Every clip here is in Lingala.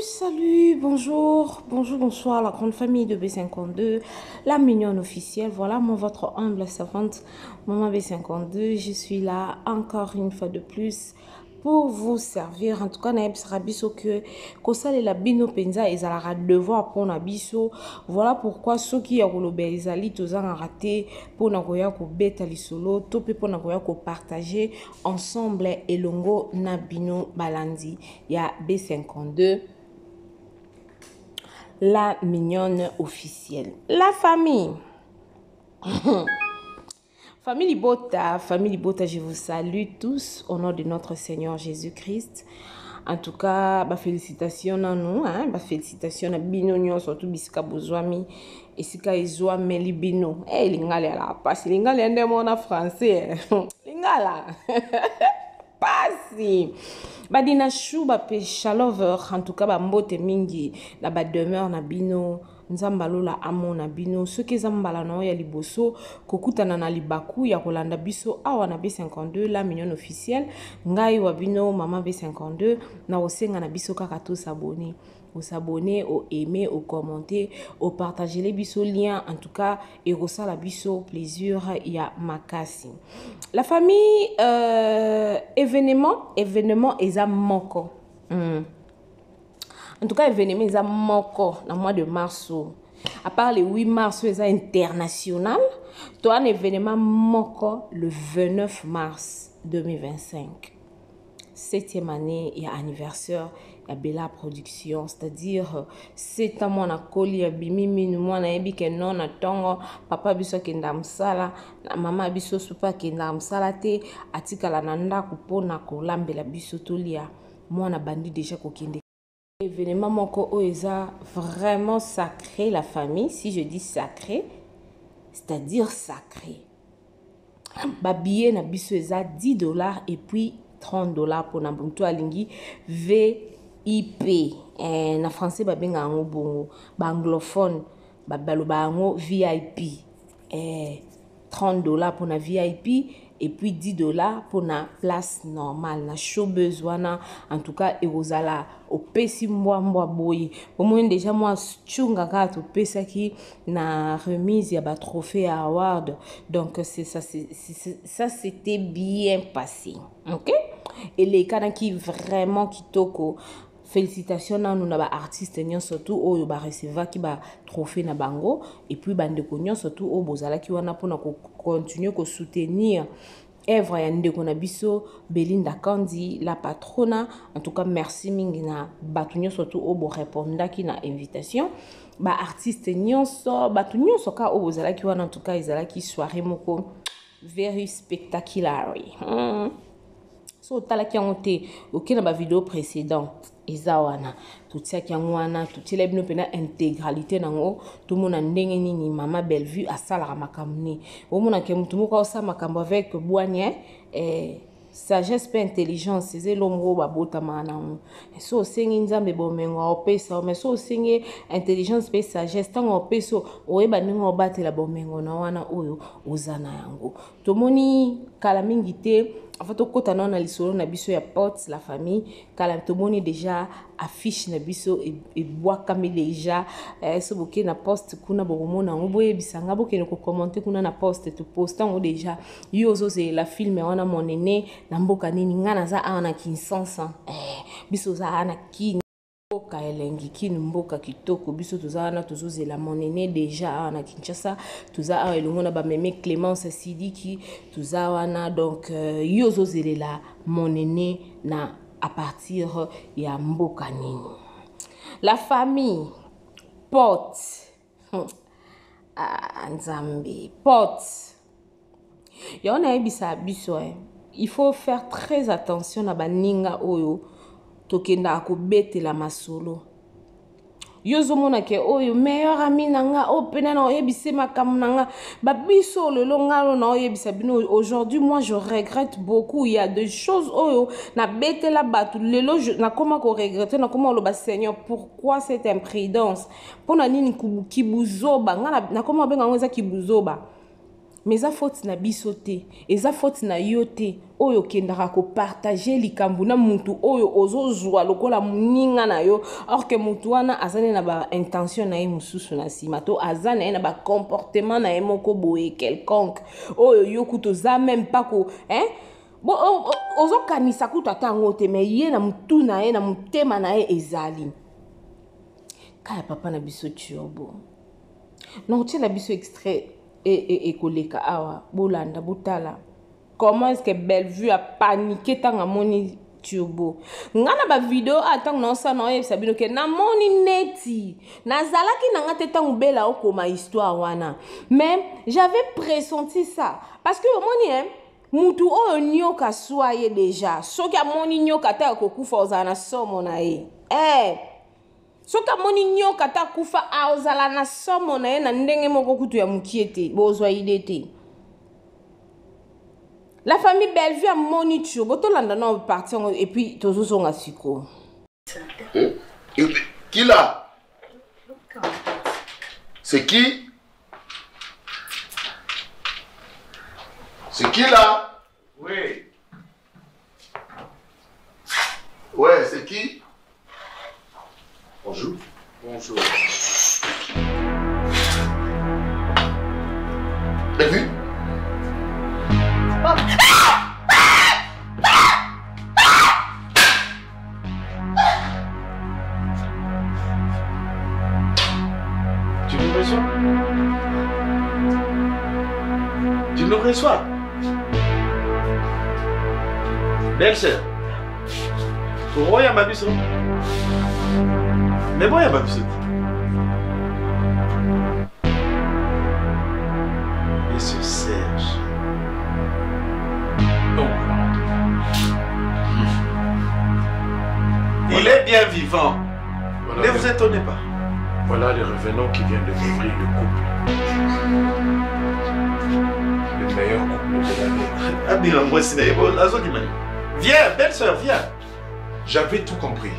Salut, bonjour, bonsoir la grande famille de B52, la mignonne officielle. Voilà, votre humble servante, Maman B52. Je suis là encore une fois de plus pour vous servir. En tout cas, naïb sera biso que kosale la bino penza et zalara devoir pour na biso. Voilà pourquoi ceux qui a rolobé izali tozanga raté pour na goya ko beta lisolo, topé pour na goya ko partager ensemble elongo na bino balandi. Ya B52. La mignonne officielle. La famille. Famille Bota, je vous salue tous au nom de notre Seigneur Jésus-Christ. En tout cas, félicitations à nous, félicitations à Bino, surtout Bisika Bozwami, et Sika Izwami Libino. Eh, l'ingale là, parce que l'ingale est un mot en français. L'ingala. Pasi. Badina chou pe chalover en tout cas mbote mingi na ba demeure na bino nzambalo la amo na bino ceux qui zambala na ya liboso kokutana na libaku ya kolanda biso awa na B52 la mignonne officielle ngai wa bino mama B52 na osenga na biso kaka to s'abonner. Au s'abonner, au aimer, au commenter, au partager les bisous liens, en tout cas, et ça la bisou plaisir, il y a makasi. La famille, événement, est à moko. En tout cas, événement est à moko, dans le mois de mars. À part le 8 mars, c'est international. Toi, un événement moko le 29 mars 2025. 7e année et anniversaire ya Bella Production, c'est-à-dire 7 ans mon akoli ya bimimi moi na yebi ke non na tongo papa biso kenda msala na mama biso supa kenda msala te atikala na ndako pona kolambela biso tolia moi na bandi déjà kokende événement moko oeza vraiment sacré la famille. Si je dis sacré, c'est-à-dire sacré, babillet na biso eza $10 et puis $30 pour Nabuntu Alingi VIP. En français, babenga ngo bongo. Anglophone, baloba ngo VIP. $30 pour na VIP et puis $10 pour na place normale. Na showbiz wana, en tout cas, erozala au pesi mwa boye. Au moins déjà moi tchunga kato pesa ki na remise ya ba trophée award. Donc c'est ça, ça c'était bien passé. OK? Et les cas qui vraiment qui toko félicitations à nous na ba artiste nyon surtout o ba recevoir qui ba trophée na bango et puis bande ko nyon surtout o bozala ki wana pona ko continuer ko soutenir Evra ya ndeko na biso Belinda Kandi la patrona. En tout cas merci mingi na batu nyon surtout o bo répondre ki na invitation ba artiste nyonso batu nyonso ka o bozala ki wana en tout cas ezala ki soirée moko very spectacular. So tala ki angote ok na ba vidéo précédente ezawana tutia ki angwana tutile bino pena intégralité nango tout mona ndenge nini mama Bellevue asala makamni o mona ke mutu moko osa makambo avec boignet sagesse pe intelligence c'est l'homme ba bota mana so sengi nzambe bomengo opesa mais so sengi intelligence pe sagesse tango opeso oyeba ningo batela bomengo na wana oyo ozana yango tomoni kala mingi te en fait okota na lisolo na biso ya porte la famille kala tomoni déjà affiche na biso et bois kami déjà so boke na poste kuna bomona ngo boye bisanga boke ko commenter kuna na poste to postant déjà yozo c'est la film wana monene na mboka nini ngana za ana Kinshasa biso za ana kini mboka elengi kini mboka kitoko biso tozana tozozela monene déjà ana Kinshasa toza elongo na ba meme Clémence Sidiki toza wana donc yozo zelela monene na à partir ya mboka nini la famille porte nzambe porte yona ebisa biso il faut faire très attention à baninga oyo tokenda akobetela masolo yozo mona ke oyo meilleur ami nanga o pena na oyebise makambo nanga babiso lelo ngalo na oyebisa bino aujourd'hui moi je regrette beaucoup il y a des choses oyo na betela batu lelo na koma ko regretter na koma lo ba Seigneur pourquoi cette imprudence pona nini kibuzoba ngala na koma benga ngoza kibuzoba mais eza faute na biso te eza faute na yo te oyo okendaka kopartage likambo na mutu oyo ozozwa lokola moninga na yo or que mutu wana aza ne na baintention na ye mosusu na nsima to aza na ye na bacomportement na ye moko boye quelconque oyo yo kutu oza même pas ko ozokanisa kutu ata yango te mais ye na mutu na ye na motema na ye ezali kaya papa na biso Tiobo non tiela biso extrait et koleka awa bolanda botala comment est-ce que Bellevue a paniqué tant à moni Tiobo ngana ba vidéo attang non ça non yebisa bino ke na moni neti nazalaki nanga te tant bela okoma histoire wana mais j'avais pressenti ça parce que moni mutu oyo nyoka soye déjà soki amoni nyoka ta kokufa ozana somo na ye soki amoni nyoka ta kufa ozala na somo na ye na ndenge moko kutu ya mukie te bozwa ide te la famille Bellevue a moni Tiobo tolanda na parti et puis tozozonga siko qui là? C'est qui? C'est qui là? Oui. Ouais, c'est qui? Bonjour. Bonjour. T'as vu? Tu nous reçois? Tu nous reçois? Belle-sœur. Roya Mabiso. Mais bon, il y a Mabiso. Monsieur Serge. Oh. Il est bien vivant. Voilà Ne vous étonnez pas. Voilà les revenants qui viennent de m'ouvrir le couple. Le meilleur couple de l'année. Viens, belle-sœur, viens. J'avais tout compris.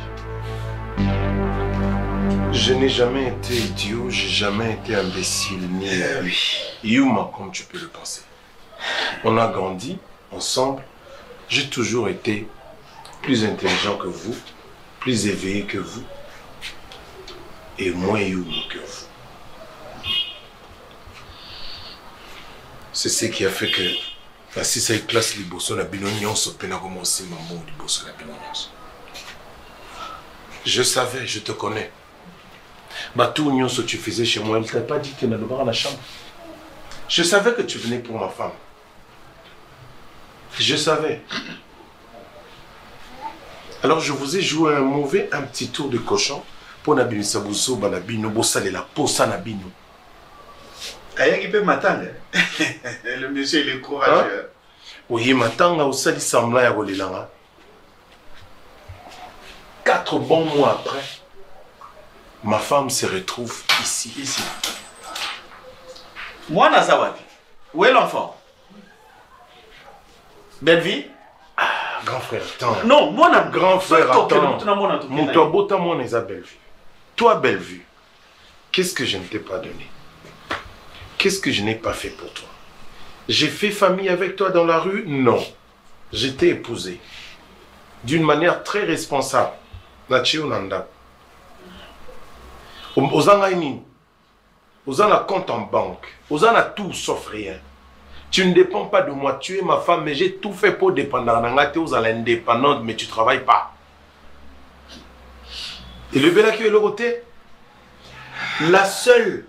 Je n'ai jamais été idiot, j'ai jamais été imbécile, ni humain comme tu peux le penser. On a grandi ensemble. J'ai toujours été plus intelligent que vous, plus éveillé que vous et moins humain que vous. C'est ce qui a fait que si ça classe liboso la binonion se pena comme aussi mambo liboso la binonion. Je savais, je te connais. Bah tout union ce que tu faisais chez moi, il t'a pas dit que tu n'allais pas dans la chambre. Je savais que tu venais pour ma femme. Je savais. Alors je vous ai joué un petit tour de cochon pour Nabino Sabousso, Banabino, Bossale la Posa Nabino. Ayaki peut m'attendre. Le monsieur il est courageux. Oui, m'attendre au sali semblant à Rolilanga. 4 bons mois après, ma femme se retrouve ici. Moi, Nazawabi. Où est l'enfant? Belle vie? Ah, grand frère, attends. Non, moi, grand frère, attends. Mon toi, beau mon Isabelle. Toi, Bellevue, qu'est-ce que je ne t'ai pas donné? Qu'est-ce que je n'ai pas fait pour toi? J'ai fait famille avec toi dans la rue? Non. Je t'ai épousé. D'une manière très responsable. Nachiunanda. Ozanga ini. Ozanga compte en banque. Ozanga tout sauf rien. Tu ne dépends pas de moi. Tu es ma femme, mais j'ai tout fait pour dépendre. Tu es indépendante, mais tu ne travailles pas. Et le bel qui est le côté. La seule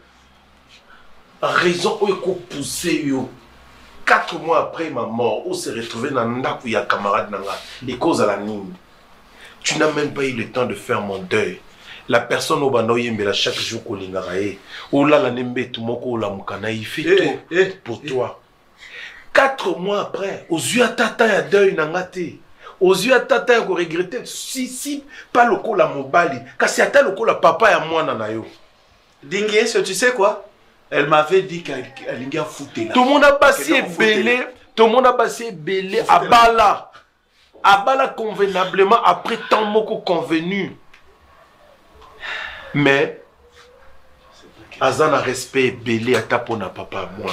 raison où il faut pousser 4 mois après ma mort, où s'est retrouvé dans Ndaku ya camarade nanga, et cause à la nine. Tu n'as même pas eu le temps de faire mon deuil. La personne au banoye mais chaque jour qu'on l'ingarae, ou là la nembe tout moko ou la mukana, il fait tout pour toi. 4 mois après, aux yeux à tata ya deuil nangate, aux yeux à tata ya regretter si pas le col la mobali, car c'est à le col la papa ya moi nanayo. Dingue, tu sais quoi? Elle m'avait dit qu'elle allait foutre là. Tout le monde a passé belé, tout le monde a passé belé à Bala. À Bala convenablement après tant moko convenu. Mais Azana respect belé à tapona papa moi.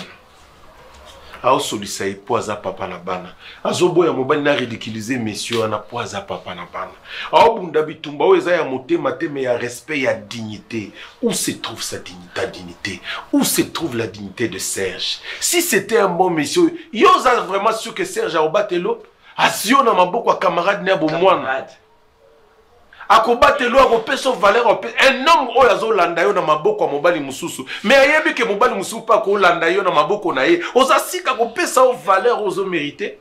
aosolisa ye po aza papa na bana azoboya mobali na ridiculiser messieurs ana po aza papa na bana aobunda bitumba oyo eza ya motema te mais ya respect ya dignité. Où se trouve ta dignité? Où se trouve la dignité de Serge? Si c'était un bon monsieur, yo za vraiment sûr que Serge a obatelo asio na maboko a camarade ne bo mwana akobatelo akopesa valeur un homme oyo azolanda yo na maboko ya mobali mususu mais ayebi ke mobali mususu pa kolanda yo na maboko na ye ozasika kopesa valeur ozo mériter.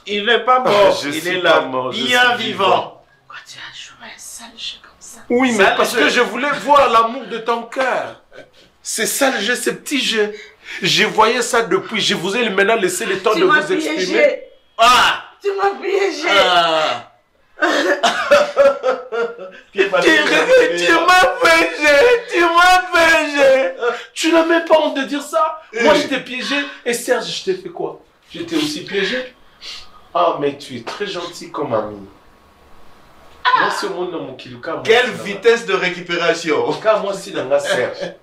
Il n'est pas mort, il est là, bien vivant. Pourquoi tu as joué un sale jeu comme ça? Oui, mais parce que je voulais voir l'amour de ton cœur. C'est ça le jeu, ce petit jeu. Je voyais ça depuis, je vous ai maintenant laissé le temps de vous exprimer. Ah! Tu m'as piégé! Ah. Tu m'as piégé! Tu n'as même pas honte de dire ça? Moi, je t'ai piégé et Serge, je t'ai fait quoi? Je t'ai aussi piégé? Ah, mais tu es très gentil comme ami. Moi, c'est mon nom qui le cas. Quelle vitesse de récupération! Car moi, si dans la Serge,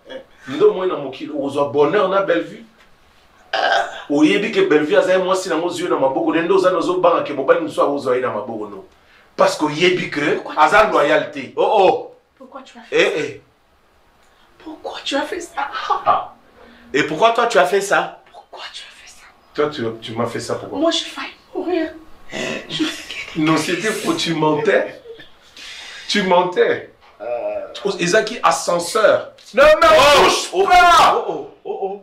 nous, moi, dans mon kilo, on a bonheur, on a belle vue. Oyebi que belle vue, moi, si dans mon yeux, dans ma bouche, on a nos bancs, que mon bal nous soit aux oreilles dans ma bouche. Parce que oyebi que, à loyauté. Oh oh! Pourquoi tu as fait ça? Pourquoi tu as fait ça? Ah. Et pourquoi toi, tu as fait ça? Pourquoi tu as fait ça? Toi, tu m'as fait ça pourquoi? Moi, j'ai failli mourir. Non, c'était faux, tu mentais. Tu mentais. Isaki, ascenseur. Non, mais touche pas!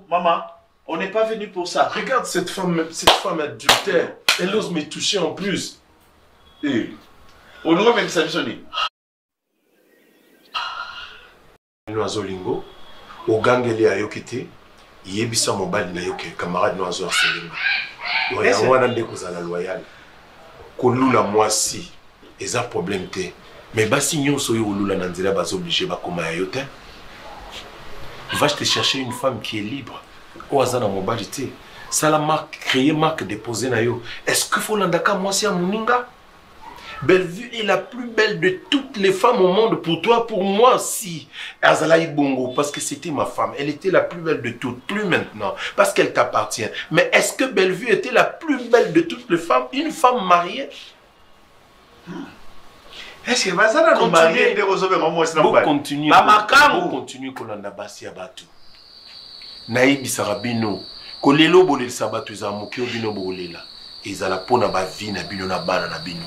Maman, on n'est pas venu pour ça. Regarde cette femme adultère. Elle ose me toucher en plus. On nous remet ça, Johnny. Noazolingo, au gangeli a yokite, yebisa mobali na yoke, camarade noazo harcelinga. Wana ndeko za la loyal. Kolula mwasi, eza problème te. Mais basi nyonso yo olula na nzela bazo obligé bakoma ya yote. Va te chercher une femme qui est libre. Oazana mobali te. Ça la marque, créer marque déposer na yo. Est-ce que faut landaka mwasi ya muninga? Bellevue est la plus belle de toutes les femmes au monde pour toi, pour moi aussi. Azalaï Bongo, parce que c'était ma femme. Elle était la plus belle de toutes, plus maintenant, parce qu'elle t'appartient. Mais est-ce que Bellevue était la plus belle de toutes les femmes? Une femme mariée? Est-ce que Bazana nous marier de Rosobe maman c'est pas continuer. Maman continue kolanda basi abatu. Naïbi sarabino. Kolelo bolel sabatu za mokio bino bolela. Ezala pona ba vie na bino na bana na bino.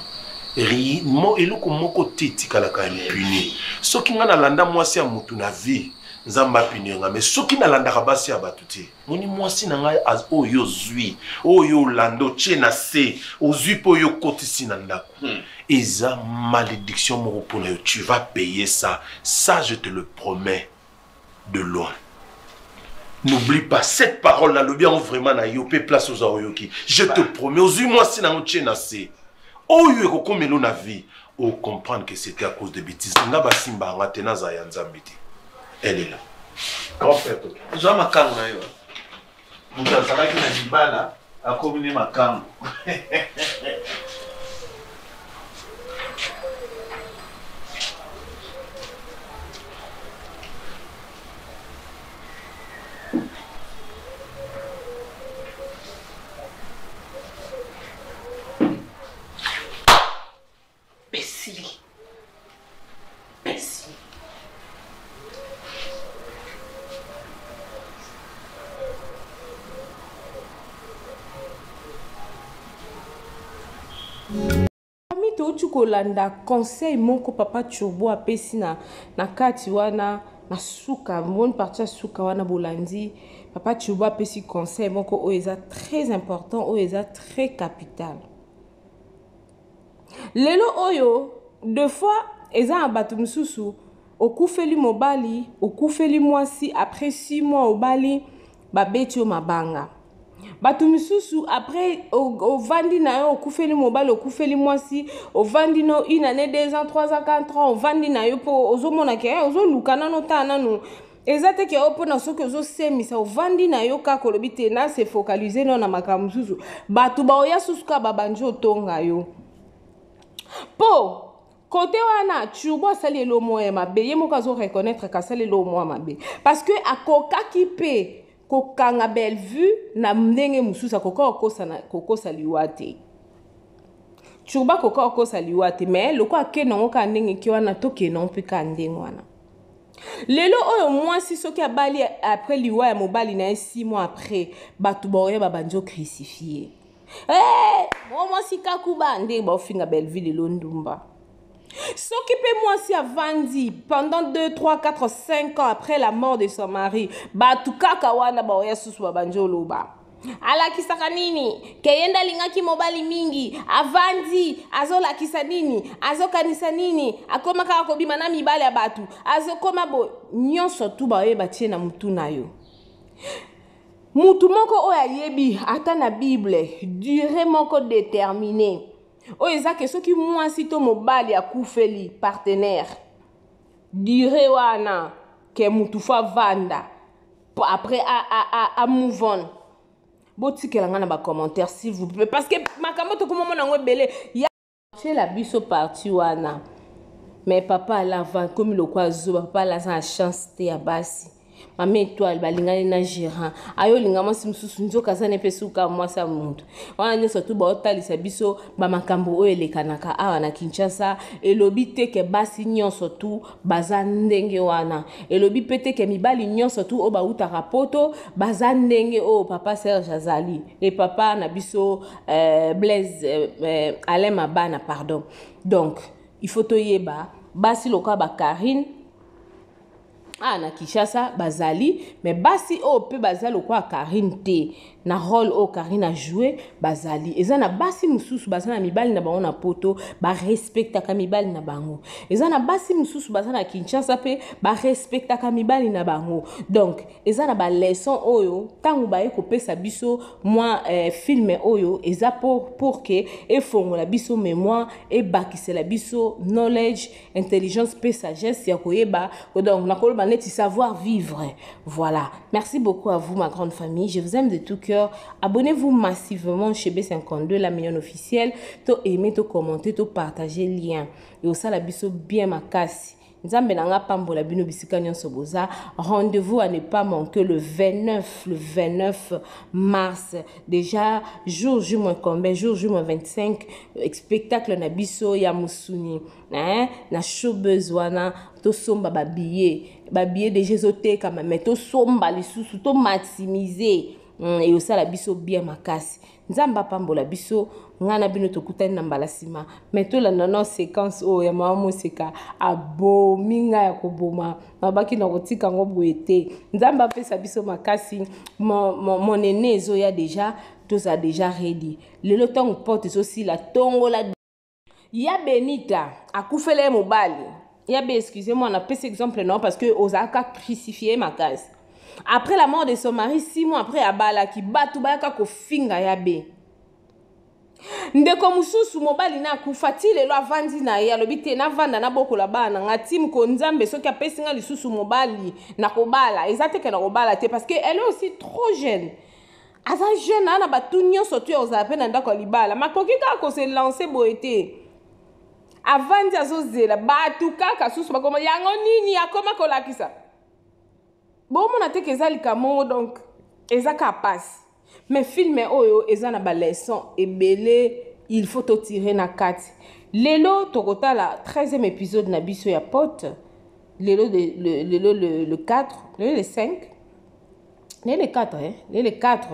Ri mo eloko moko teti kala ka impuni. Soki nga na landa mwasi ya mutu na vie. Nzamba pinenga mais soki na landa ka basi abatu te. Moni mwasi na nga az oyo zui. Oyo lando chena se. Ozui po yo kotisi na ndako. Eza malédiction moko pona yo. Tu vas payer ça. Ça je te le promets. De loin. N'oublie pas cette parole-là, le bien vraiment na yopé place aux aoyoki. Je te promets, aux moi si na chena se. Oh yo comme melo na vie, oh comprendre que c'était à cause de bêtises. Ngaba simba ngatena za yanzambiti. Elle est là. Grand frère toi. Zo makango na yo. Muta salaki na jibala, akomine makango. Tu kolanda conseil moko papa Turbo apesi na kati wana na suka bonne partie suka wana bolandi papa Turbo apesi conseil moko o eza très important o eza très capital. Lelo oyo deux fois eza abatu mususu okufeli mobali okufeli mwasi après 6 mois obali babeti o mabanga. Batu misusu après au vandi na yo okufeli mobali okufeli mwasi au vandi no 1 année 2 ans 3 ans 4 ans au vandi na yo po ozomona ke ozolukana no tana no ezate ke opo na soki ozosemisa au vandi na yo ka kolobi te na se focaliser no na makambo misusu batu ba oya susuka babandi otonga yo po côté wana Turbo asali elo moya mabe ye moko azo reconnaître ka sali elo moya mabe parce que akoka ki pe kokanga Bellevue na ndenge mususa kokosa liwa te. Tshurba kokosa liwa te, mais loko ake nango ka ndenge ki wana toke nango mpe ka ndenge wana. Lelo oyo mwasi soki abali après liwa ya mobali na 6 mois après batu boye babanjo crucifié. Mwasi kakuba ndenge baofinga Bellevue lelo ndumba. Soki pe mwasi avandi pendant 2, 3, 4, 5 ans après la mort de son mari, batu kaka wana baoya susu babanjo loba. Alakisaka nini? Keyenda lingaki mobali mingi, avandi, azolakisa nini, azokanisa nini, akoma kaka kobima na mibale ya batu, azokoma bo nyonso tu baoyeba tie na mutu na yo. Mutu moko oyo ayebi ata na Bible, durée moko déterminée. Oyo ezake soki mwasi to mobali akufeli partenaire. Durée wana ke mutu fa vanda après à move on. Botikela nga na ba commentaire s'il vous plaît parce que makambo to komo na ngo belé ya chez la biso parti wana. Mais papa la va comme le kwazo papa la sa chance te ya basi. Mama étoile balingani na gérant ayo lingama simsusu nzoka zane pesuka mwasa muntu wana nyoso tu ba otalisa biso ba makambo oyo elekanaka awa na Kinshasa elobi te ke basi nyonso tu baza ndenge wana elobi pete ke mibali nyonso tu o ba utaka poto baza ndenge o papa Serge azali et papa na biso Blaise Alain Mabana pardon. Donc il faut toyeba basi loka ba Karine na Kinshasa bazali mais basi o pe bazali kwa Karine te na rôle o Karine a joué bazali ezana basi mususu bazana mibali na bango na poto ba respecta ka mibali na bango ezana basi mususu bazana Kinshasa pe ba respecta ka mibali na bango donc ezana ba leçon oyo tangu ba eko pesa biso moi film oyo eza pour que e fongola biso mémoire e bakisela biso knowledge intelligence pe sagesse ya koyeba donc nakoloba neti savoir vivre. Voilà. Merci beaucoup à vous, ma grande famille. Je vous aime de tout cœur. Abonnez-vous massivement chez B52, la mignonne officielle. To aimer, to commenter, to partager le lien. Et aussi la biso bien ma casse. Rendez-vous à ne pas manquer le 29 mars. Déjà, jour J- combien? Jour J-25. Spectacle na biso ya Musuni. Na showbiz wana. To somba ba billet de Jésoté kama. Mais to somba les sous to maximiser. Et aussi la biso bien makasi. Nzamba pambola biso ngana bino tokutani na mbalasima mais to la nono séquence o ya mama seka abo minga ya koboma mabaki na kotika ngo boete nzamba pesa biso makasi mon aîné ezo ya déjà tous a déjà ready lelo tango porte aussi la tongola ya Benita akufele mobali ya be excusez-moi on a pris exemple non parce que ozaka crucifié makasi. Après la mort de son mari, 6 mois après, abala ki batu bayaka ko finga yabe. Ndeko mususu mobali na kufati lelo avandi na ye alobi te na vanda na bokola bana ngati mko nzambe soki apesi nga lisusu mobali na kobala ezate ke na kobala te parce que elle est aussi trop jeune. Aza jeune ana batu nyonso tu oza pe na ndako libala makoki ka ko se lancer boete. Avandi azozela batu kaka susu bakoma yango nini akoma kolakisa. Bon, mon attaque ezali kamo donc ezaka passe. Mais film oyo ezana ba leçon et belé il faut to tirer na 4. Lelo tokota la 13e épisode na biso ya pote. Lelo le 4, le 5. Le 4 hein, le 4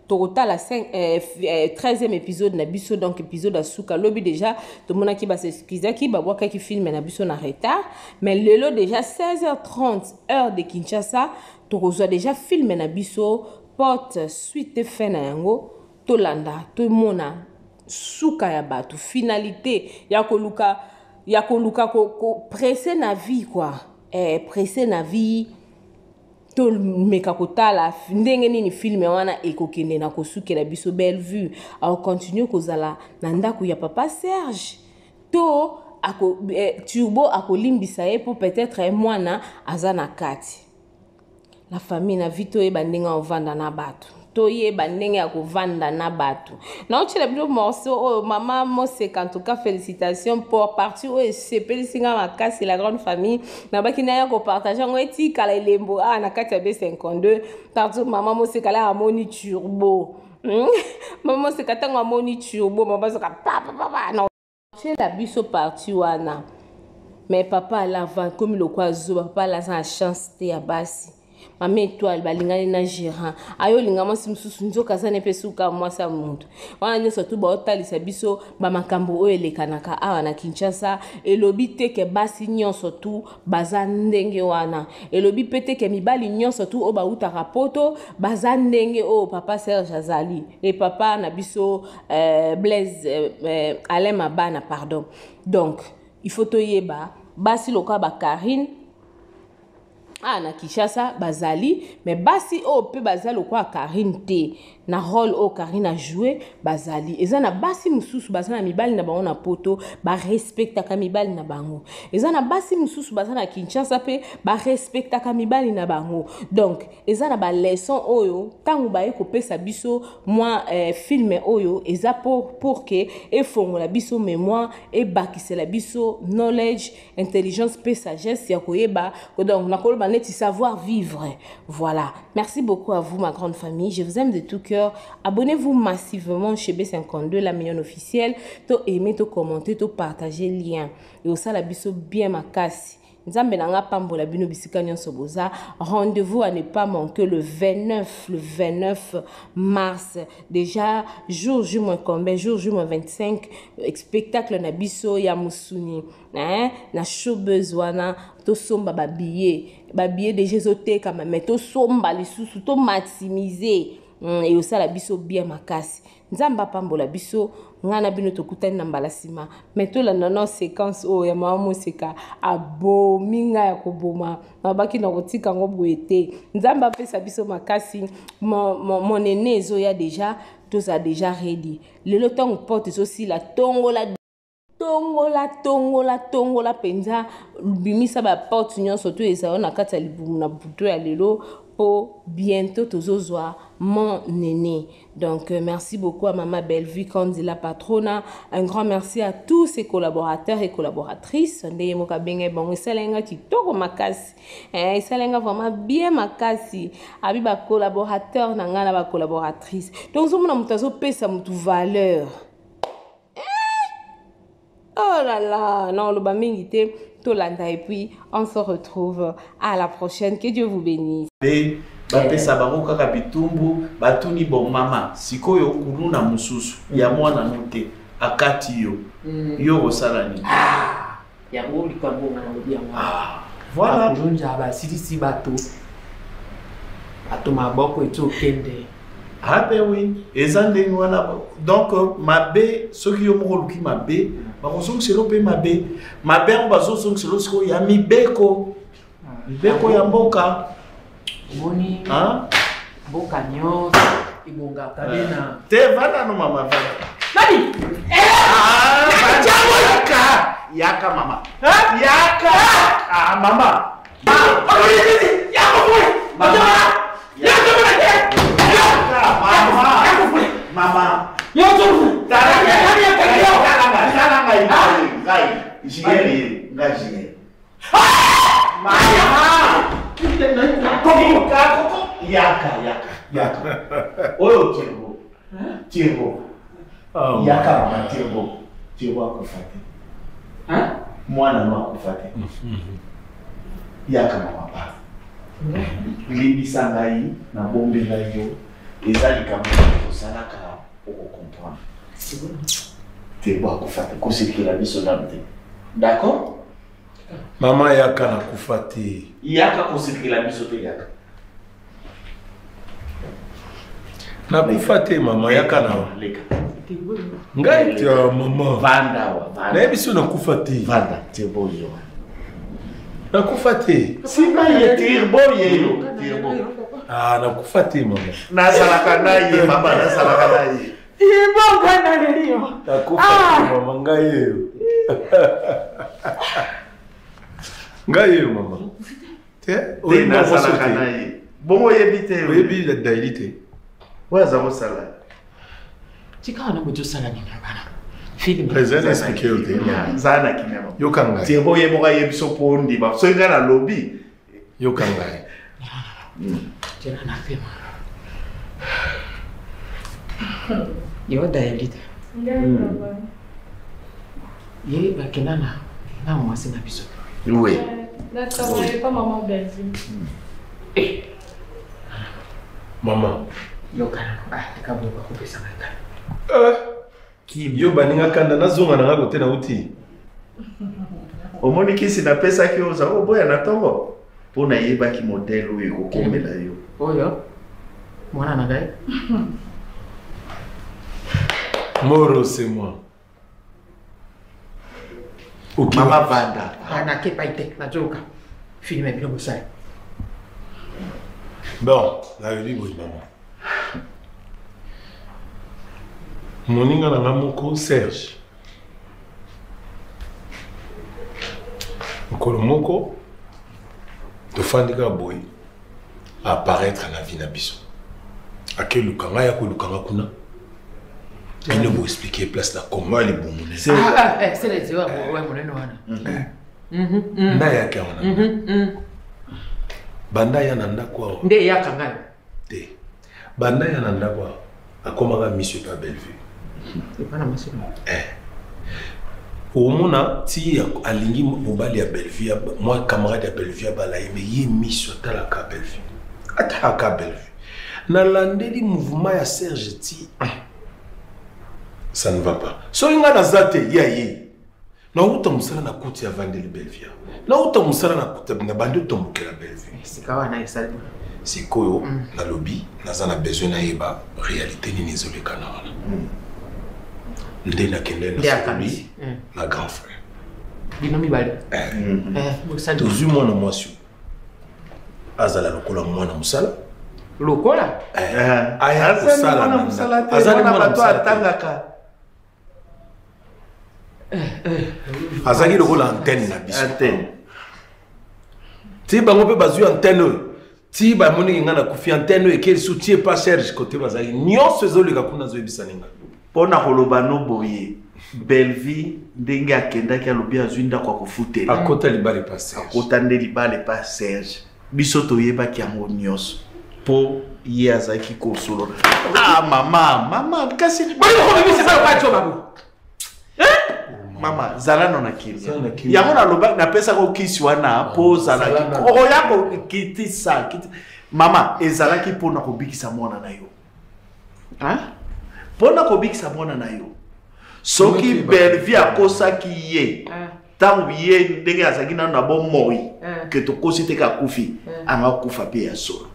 tokota la 13e épisode na biso donc épisode asuka lobi déjà tout le monde qui va s'excuser qui va voir qui filme na biso na retard mais lelo déjà 16h30 heure de Kinshasa tokozwa déjà filme na biso porte suite fin na yango tolanda to mona suka ya batu finalité ya koluka ko presser na vie quoi presser na vie to meka kotala ndenge nini film wana ekokende na kosukela biso Bellevue a continue kozala na ndako ya papa Serge to turbo akolimbisa ye pour peut-être mwana azana kati la famille na vito e bandinga ovanda na bato toyeba ndenge ya kovanda na bato naotila bino morceau oyo mama Moseka en tout cas félicitations pour partie oyo esepelisi nga makasi la grande famille nabaki naya kopartage yango etikala elembo na kati ya B52 partout mama Moseka la amoni turbo mama Moseka ntango amoni turbo mama Moseka papa na la biso partie wana mais papa l'avant comme le kwazo papa la sa chance te ya basi mama étoile balingani na gérant ayo lingama simsusu nzoka sana pesuka mwasa muntu wana nyoso tu ba otalisa biso ba makambo oyo elekanaka awa na Kinshasa elobi te ke basi nyonso tu baza ndenge wana elobi pete ke mibali nyonso tu o ba utaka poto baza ndenge o papa Serge azali et papa na biso Blaise Alain Mabana pardon donc il faut toyeba basi loka ba Karine na Kinshasa bazali mais basi o pe bazali kwa Karine te na rôle o Karine a joué bazali eza na basi mususu bazana mibali na bango na poto ba respecta ka mibali na bango eza na basi mususu bazana Kinshasa pe ba respecta ka mibali na bango donc eza na ba leçon oyo tangu ba eko pesa biso moi film oyo eza pour que e fongola biso mémoire e bakisela biso knowledge intelligence pe sagesse ya koyeba donc na koloba neti savoir vivre. Voilà. Merci beaucoup à vous, ma grande famille. Je vous aime de tout cœur. Abonnez-vous massivement chez B52, la meilleure officielle. To aimer, to commenter, to partager lien. Et au la biso bien ma casse. Rendez-vous à ne pas manquer le 29 mars. Déjà, jour J combien, jour J 25, spectacle na biso ya Musuni. Na showbiz wana, to somba ba billet de Jésoté comme mais to somba les sous to maximiser. Et au la biso bien makasi. Nzamba pambola biso ngana bino tokutani na mbalasima meto la nono séquence o ya mama Moseka abominga ya koboma mabaki na kotika ngo boete nzamba pesa biso makasi mon aîné ezo ya déjà tous a déjà ready lelo tango porte aussi la tongola penza bimisa ba porte nyonso to eza na kati ya libumu na buto ya lelo pour bientôt tozozwa mon aîné. Donc merci beaucoup à Maman Bellevue Kandi la patrona. Un grand merci à tous ses collaborateurs et collaboratrices. Ndeye moka benge bango selenga kitoko makasi. Selenga vraiment bien makasi. Abi ba collaborateur na ngana ba collaboratrice. Donc zo mona mutazo pesa mutu valeur. Oh là là, non le bamingité Tolanda et puis on se retrouve à la prochaine. Que Dieu vous bénisse. Bapesa bango kaka bitumbu batuni bon mama sikoyo kuluna mususu ya mwana note akati yo osalani ya ngoli kambo na lobia mwa voilà kunja ba sisi bato maboko eto kende oui ezande wana donc mabe soki yo moko luki mabe bakozongi selo pe mabe on bazozongi selo siko ya mibeko ya mboka moni boka nyonso ibonga kabena te vana no mama vana nani yaka mama yaka mama mama yaka oyo tirbo yaka mama tirbo akufate mwana no akufate yaka mama pa limbisa ngai na bombe ngai yo ezali kamwe osalaka comprendre tirbo akufate kosekela biso namte d'accord Maman yaka na kufate. Yaka kosekela biso te yaka. Na kufate mama yaka na leka. Ngai tia mama. Vanda. Na biso na kufate. Vanda te boyo. Na kufate. Sima ye tirbo yelo. Tirbo. Na kufate mama. Na salaka na ye mama na salaka na ye. Ibo kana lelio. Na kufate mama ngai. Ngai mama. Te na salaka na ye. Bongo yebite. Yebi la dailité. Ouais, ça va ça là. Tu quand on a besoin de ça là, film. Président expliquer au tema. Zana kimema. Yo kanga. Tu vois yé moka yé biso pondi ba. So nga na lobby. Yo kanga. Tu n'as pas fait mal. Yo d'ailleurs. Yé ba kenana. Na moi c'est na biso. Oui. Là, travaille pas maman Belgique. Maman. Yo kana. Ah, kabo ba ko pesa ngaka. Yo baninga kanda na zonga na kote na uti. Omoni kisi na pesa ki oza boya na tongo. Pona yeba ki modèle oyo kokomela yo. Oyo. Mwana na ngai. Moro c'est moi. Ok. Mama Vanda. Ana ke paite na joka. Filme bilo bosai. Bon, la vie oui maman. Moninga na moko Serge. Nkolo moko to fandika boy apparaître na vie na biso. Ake lukanga ya ko lukanga kuna. Il nous expliquer place là comment les bons. C'est les yeux ouais moneno wana. Na ya ka wana. Banda ya nanda kwa. Nde ya kanga. Te. Banda ya nanda kwa. Akomanga monsieur pa Bellevue. C'est pas la monsieur. Au mona ti alingi mobali ya Bellevue, moi camarade ya Bellevue bala yeme yi mission tala ka Bellevue. Ata ka Bellevue. Na landeli mouvement ya Serge ti. Ça ne va pas. So inga na zate ya yi. Na uta musala na kuti ya Vandeli Bellevue. Na uta musala na kuti na bandi tombokela Bellevue. Sikawa na isali. Sikoyo na lobby naza na besoin na yeba réalité ni nizoleka na wana. Ndena kende na lobby na grand frère. Binomi bali. Musala. Tozu mwana mwasi. Azala lokola mwana musala. Lokola? Aya kusala na musala. Azali mwana bato atangaka. Azali lokola antenne na biso. Antenne. Ti bango pe bazu antenne. Ti ba moni ngana kufi antenne et qu'elle soutient pas Serge côté bazali. Nyon sezo le kakuna zo ebisaninga. Pona koloba no boye. Bellevue ndenge akendaki alobi azwinda kwa kufutela. Akota libale pas Serge. Akota nde libale pas Serge. Biso toyebaki yango nyonso. Po ye azaki kosolo. Ah mama kasi Bali ko bisi sa kwa cho babu. Mama zala no nakili. Yango na loba na pesa ko kisi wana po zala ki. O yako kiti sa kiti. Mama ezalaki pona ko bikisa mwana na yo. Hein? Pona ko bikisa mwana na yo. Soki Bellevue akosaki ye. Tangu ye ndenge azaki na bon moi. Que to kosite ka kufi. Anga kufa pe ya solo.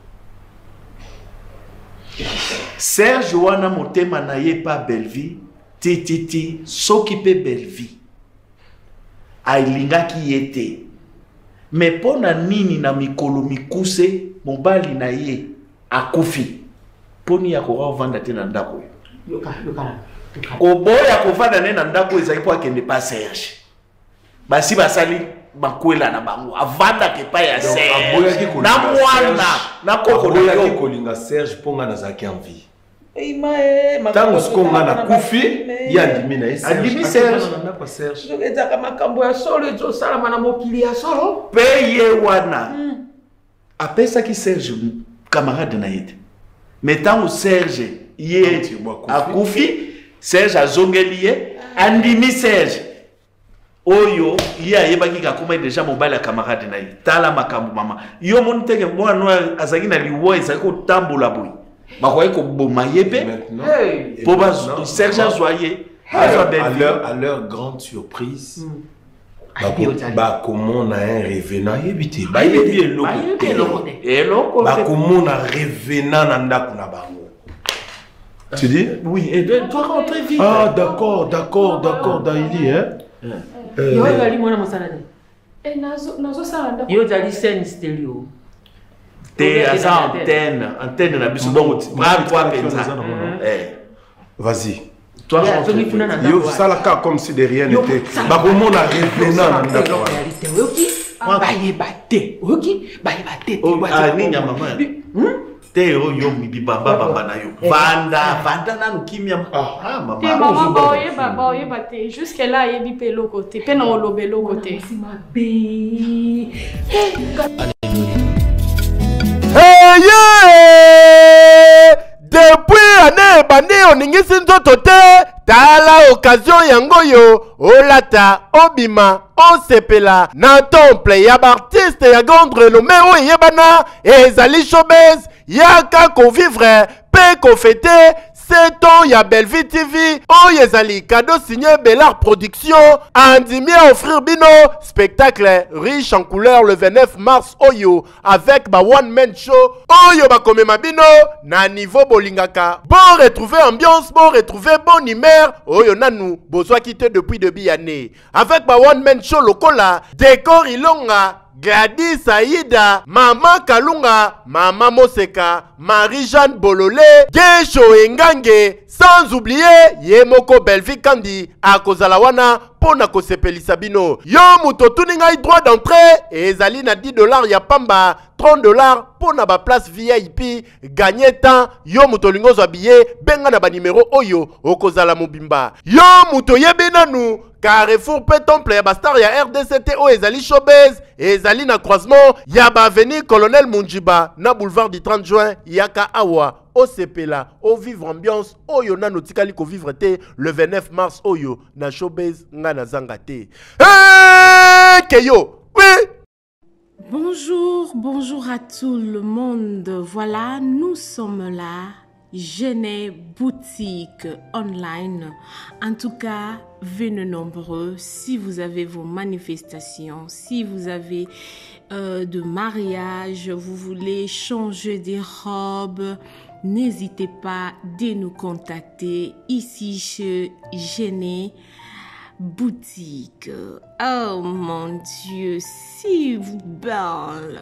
Serge wana motema na ye pa Bellevue. Titi soki pe Bellevue ailingaki yete me pona nini na mikolo mikuse mobali na ye akufi poni ya ko vanda te na ndako Yoka. Koboya kovanda ne na ndako ezali po akende pa Serge basi basali bakwela na bango avanda ke pa ya Serge na mwana na kokolo yo kolinga Serge ponga na zaki en vie. Tango skonga na kufi ya ndimi na Serge. Andimi Serge. Ndoeza kama makambo ya solo ezo salama na mokili ya solo. Peye wana. Apesa ki Serge camarade na yete. Metango Serge ye akufi Serge azongeli ye andimi Serge. Oyo ye ayebaki kakoma déjà mobile ya camarade na ye. Tala makambo mama. Yo moniteke mwana azaki na liwo ezako tambola boy. Makoye ko boma yebe. Pour Serge Zoyer. À leur grande surprise, comment on a un revenant évité. Bah comment on a revenant dans la bango. Tu dis? Oui. Et toi rentrer vite. Ah d'accord, Daïli hein. Yo ali mwana mosalani. Nazo salanda. Yo dali scène stereo. T'es à antenne na biso donc bravo toi penza. Vas-y. Toi yo salaka comme si de rien n'était. Ba comment on a revenant dans la réalité. Oki, ba yebate. Oki, ba yebate. Ah ni maman. te oyo mibibamba bamba na yo vanda nanu kimia mama te mama boyeba te jusque là yebi pe lo côté pe na olobe lo côté depuis année bandi oningisi nzoto te tala occasion yango yo olata obima osepela na temple ya baartiste ya grande renommée oyo eyebana ezali showbiz yaka kovivre pe kofete 7 ans ya Belleville TV oyo ezali cadeau signé Bellard Production andimi à offrir bino spectacle riche en couleurs le 29 mars oyo avec ba one man show oyo bakomema bino na niveau bolingaka bon retrouver ambiance bon retrouver bon humeur oyo nanu bozwa quitté depuis début année avec ba one man show lokola décor ilonga Gladys Aïda, Mama Kalunga, Mama Moseka, Marie-Jeanne Bololé, Gesho Engange, sans oublier Yemoko Belleville Kandi, Akozalawana, Pona Kosepelisa bino. Yo muto tuninga droit d'entrée, et Zali na $10 ya pamba, $30 pona ba place VIP, gagner temps, yo muto lingo habillé, benga na ba numéro oyo, Okozala Mobimba. Yo muto yebenanu, Carrefour pe temple ya bastar ya RDCT o ezali showbiz ezali na croisement ya ba avenue Colonel Munjiba na boulevard du 30 juin yaka awa o sepela o vivre ambiance oyo na notikali ko vivre te le 29 mars oyo na showbiz nga na zanga te keyo oui. Bonjour à tout le monde. Voilà, nous sommes là. Genès boutique online. En tout cas, venez nombreux. Si vous avez vos manifestations, si vous avez de mariage, vous voulez changer des robes, n'hésitez pas de nous contacter ici chez Genès boutique. Oh mon Dieu, si vous belle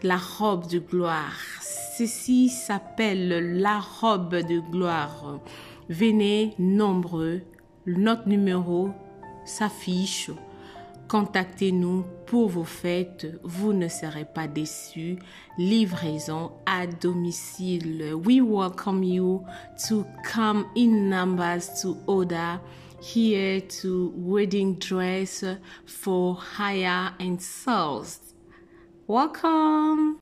la robe de gloire. Ceci s'appelle la robe de gloire. Venez nombreux. Notre numéro s'affiche. Contactez-nous pour vos fêtes. Vous ne serez pas déçus. Livraison à domicile. We welcome you to come in numbers to order here to wedding dress for hire and sales. Welcome.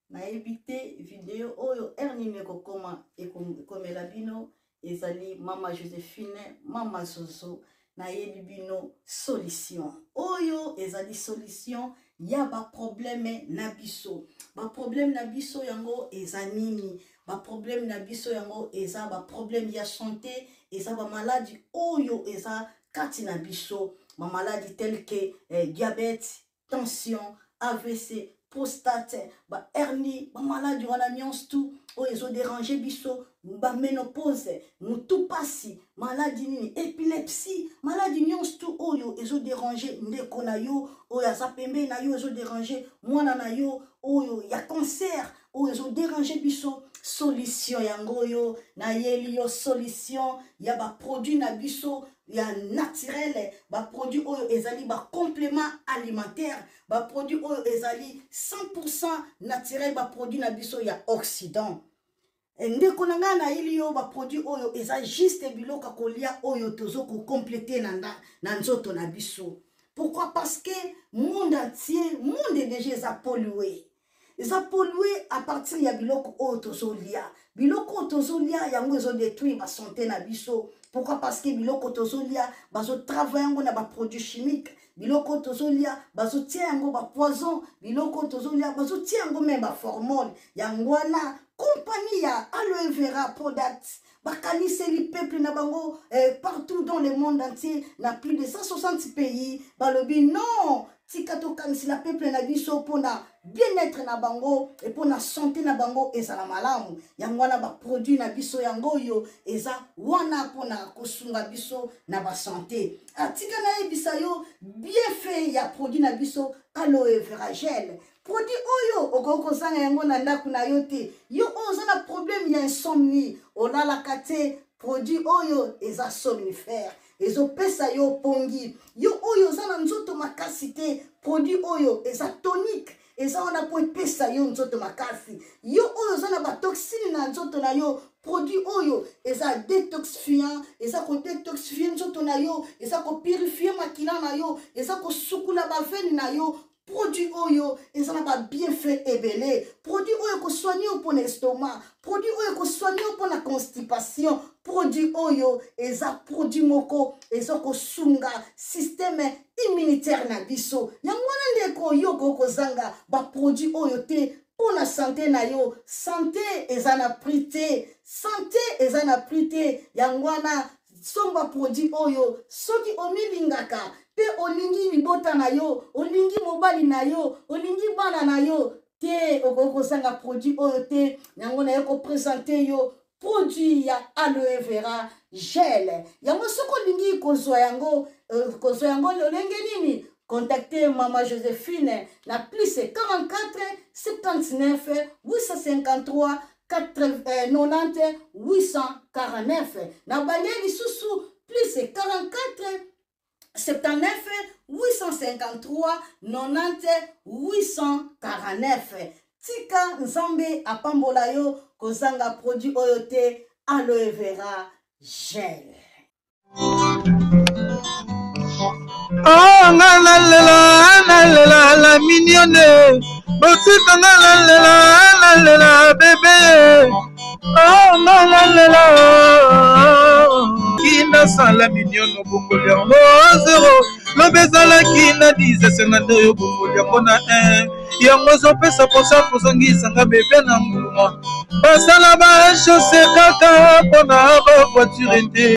Na évité vidéo oyo ernime kokoma ekomela bino ezali mama Joséphine mama Zozo na yebi bino solution oyo ezali solution ya ba problème na biso yango ezanini ba problème na biso yango eza ba problème ya santé eza ba maladie oyo eza kati na biso ba maladie telle que diabète tension AVC prostate, ba hernie, ba maladie wana nyonso tout oyo ezo déranger biso, ba ménopause, mutu pasi, maladie nini, épilepsie, maladie nyonso tout oyo ezo déranger ndeko na yo, oyo aza pembe na yo ezo déranger mwana na yo, oyo ya cancer, oyo ezo déranger biso, solution yango yo, na yeli yo solution, ya ba produit na biso, ya naturel, ba produit oyo ezali ba complément alimentaire, ba produit oyo ezali 100% naturel, ba produit na biso ya Occident. Ndeko nanga na ili yo ba produit oyo eza juste biloka kolia oyo tozo ko compléter na nzoto na biso. Pourquoi? Parce que monde entier, monde déjà pollué. Eza pollué à partir ya biloko oyo tozolia. Biloko tozolia yango ezo détruire ba santé na biso. Pourquoi? Parce que biloko tozolia bazo travailler ngo na ba produits chimiques. Biloko tozolia bazo tia yango ba poison. Biloko tozolia bazo tia yango même ba hormone. Yango wana compagnie ya aloe vera product. Bakanise li peuple na bango partout dans le monde entier, na plus de 160 pays. Balobi non, tikato kanisi la peuple na biso pona bien-être na bango et pona santé na bango eza na malamu. Yango wana ba produit na biso yango yo eza wana pona kosunga biso na ba santé. Atika na ebisa yo bien fait ya produit na biso aloe vera gel. Produit oyo okoko zanga yango na ndaku na yo te. Yo oza na problème ya insomnie. Olala kate produit oyo eza somnifère. Ezo pesa yo pongi. Yo oyo oza na nzoto makasi te. Produit oyo eza tonique. eza wana po epesa yo nzoto makasi yo oyo oza na batoxine na nzoto na yo produit oyo eza détoxifiant eza kodétoxifie nzoto na yo eza kopurifie makila na yo eza kosukula baveni na yo produit oyo eza na ba bienfait ebele produit oyo kosoigner pour l'estomac produit oyo kosoigner pour la constipation produit oyo eza produit moko eza kosunga système immunitaire na biso yango wana ndeko yo kokozanga ba produit oyo te pour la santé na yo santé eza na prix te santé eza na prix te yango wana somba produit oyo soki omilingaka pe olingi libota na yo olingi mobali na yo olingi bana na yo te okozanga produit oyo te yango na yo ko présenter yo produit ya aloe vera gel yango soko olingi kozwa yango lolenge nini contactez Maman Joséphine la plus c'est 44 79 853 90 849 na balieli susu plus c'est 44 79 853 90 849 tika nzambe apambola yo kozanga produit oyo te aloe vera gel. Oh la mignonne, botika la bébé. Oh la kina sala mignonne bokoli yango zero lobezala kina 10 50 yo bokoli yango na 1 yango zopesa posa kozongisanga bebe na mbuma basala ba chausse kaka pona ba voiture te